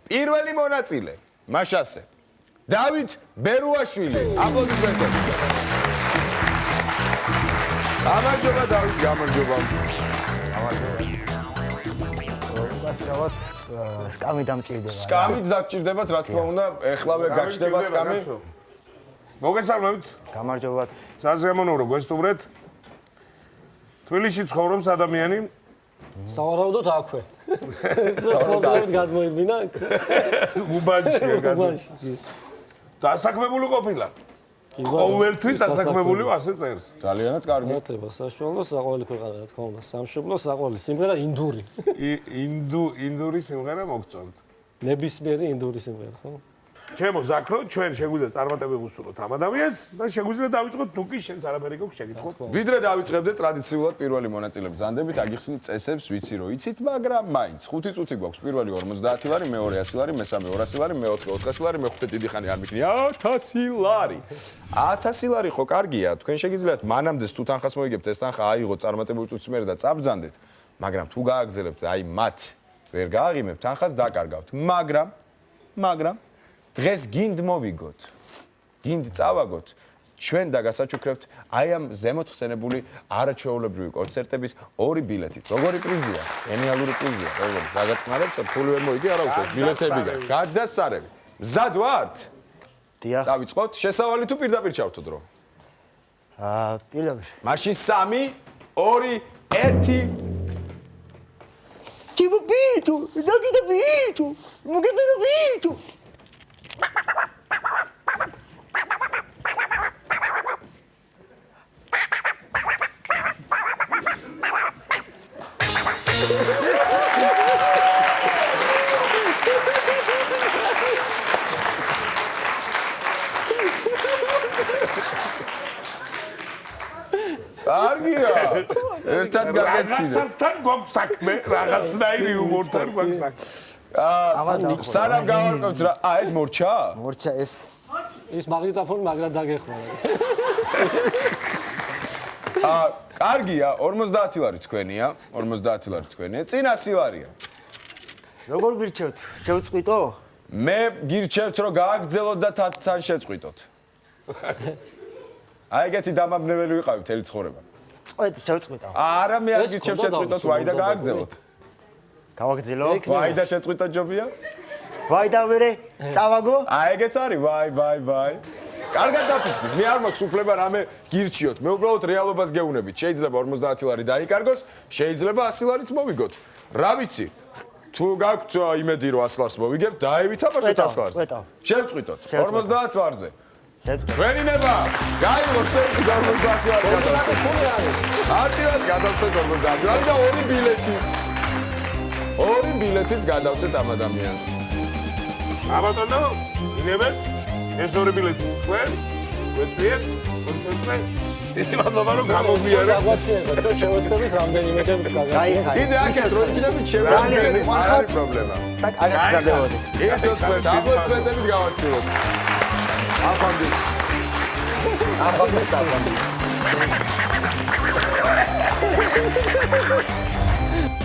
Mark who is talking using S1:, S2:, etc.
S1: პირველი მონაწილე მაშასე დავით ბერუაშვილი აპლოდისმენტები გამარჯობა დავით გამარჯობა
S2: სკამი დამჭირდება.
S1: სკამით დაგჭირდებათ, რა თქმა უნდა, ეხლავე გაჩნდება სკამი.
S3: მოგესალმებით.
S2: გამარჯობა.
S3: საზეიმონურო გვესტუმრეთ. თბილისში ცხოვრობს ადამიანი.
S4: სავარაუდოდ აქვე. სპორტულად გადმოიბინა.
S3: უბანში გადმოიბინა. დასაქმებული ყოფილა. ყოველთვის დასაქმებული ასე წერს.
S1: ძალიანაც კარგი.
S4: მოწება საშუალო საყველი ქვეყანა, რა თქმა უნდა, სამშობლო საყველი სიმღერა ინდური.
S3: ინდური სიმღერა მოგწონთ.
S4: ნებისმიერი ინდური სიმღერა, ხო?
S3: ჩემო ზაქრო, ჩვენ შეგვიძლია წარმატებები ვუსურვოთ ამ ადამიანს და შეგვიძლია დავიწყოთ თუ კი შენს არაფერი გაქვს შეგიტყო.
S1: ვიდრე დავიწყებდეთ ტრადიციულად პირველი მონაწილე ბრძანდებით, აგიხსნით წესებს, ვიცი რომ იცით, მაგრამ მაინც 5 წუთი გვაქვს. პირველი 50 ლარი, მეორე 100 ლარი, მესამე 200 ლარი, მეოთხე 400 ლარი, მეხუთე დიდი ხანი არ მიქნია 1000 ლარი. 1000 ლარი ხო კარგია, თქვენ შეგიძლიათ მანამდე თუ თანხას მოიგებთ, ეს თანხა აიღოთ წარმატებული წუთის მერე და წაბრძანდეთ, მაგრამ თუ გააგზელებთ აი მათ ვერ გააღიმებთ, თანხას დაკარგავთ. მაგრამ დღეს გინდ მოვიგოთ. გინდ წავაგოთ. ჩვენ დაგასაჩუქრებთ აი ამ ზემოთ ხსენებული არაჩვეულებრივი კონცერტების 2 ბილეთით. როგორი პრიზია? გენიალური პრიზია. როგორი? დაგაწყნარებს, ფული ვერ მოიგი, არა უშავს ბილეთები და გადასარევი. მზად ვართ?
S2: დიახ.
S1: დავიწყოთ. შესავალი თუ პირდაპირ ჩავთო დრო?
S2: პირდაპირ.
S1: მაშინ 3, 2, 1
S2: Tibito, dagita bito. Mugibino bito.
S1: კარგია. ერთად გაგეცინა.
S3: რაღაცასთან გვაქვს საქმე, რაღაცნაირი ჰუმორთან გვაქვს საქმე.
S1: სანამ გავარკვევთ რა, ეს მორჩა?
S2: მორჩა ეს.
S4: ის მაგნიტოფონი მაგრად დაგეხმარა.
S1: კარგია, 50 ლარი თქვენია, 50 ლარი თქვენია. წინა 100 ლარია.
S2: როგორ გირჩევთ? შევწყვიტო?
S1: მე გირჩევთ რომ გააგრძელოთ და თან შეწყვიტოთ. აი ეგეთი დამაბნეველი ვიყავი მთელი ცხოვრება.
S2: შევწყვიტო.
S1: არა მე არ გირჩევ შეწყვიტოთ, ვაი და გააგრძელოთ.
S2: გავაგრძელო?
S1: ვაი და შეწყვიტოთ ჯობია?
S2: ვაი და ვერე წავაგო?
S1: აი ეგეც არის, ვაი. კარგად დაფიქრდით, მე არ მაქვს უფლება რამე გირჩიოთ. მე უბრალოდ რეალობას გეუბნებით. შეიძლება 50 ლარი დაიკარგოს, შეიძლება 100 ლარიც მოვიგოთ. რა ვიცი? თუ გაქვთ იმედი რომ 100 ლარს მოვიგებთ, დაევითამაშოთ 100 ლარს. შევწყვიტოთ 50 ლარზე. ვენინება, გაიგო სერგი 50 ლარი გადავწეთ. არტივად გადავწეთ 50 ლარი და 2 ბილეთი. 2 ბილეთიც გადავწეთ ამ ადამიანს.
S3: აბატონო, იგებეთ? ეს 2 ბილეთი თქვენ? გვეწვიეთ კონცერტზე? დიდი მადლობა რომ გამოვიარეთ.
S4: გაგვაცინებთ, რომ შევეცდებით რამდენიმე გაგაცინოთ.
S1: კიდე აქეთ რომ იქნებით შევეცდებით, არ არის პრობლემა.
S2: და აგრძელებოდეთ.
S1: იცოცხლეთ, აპლოდისმენტებით გავაცილოთ. აფანდის. აფანდის.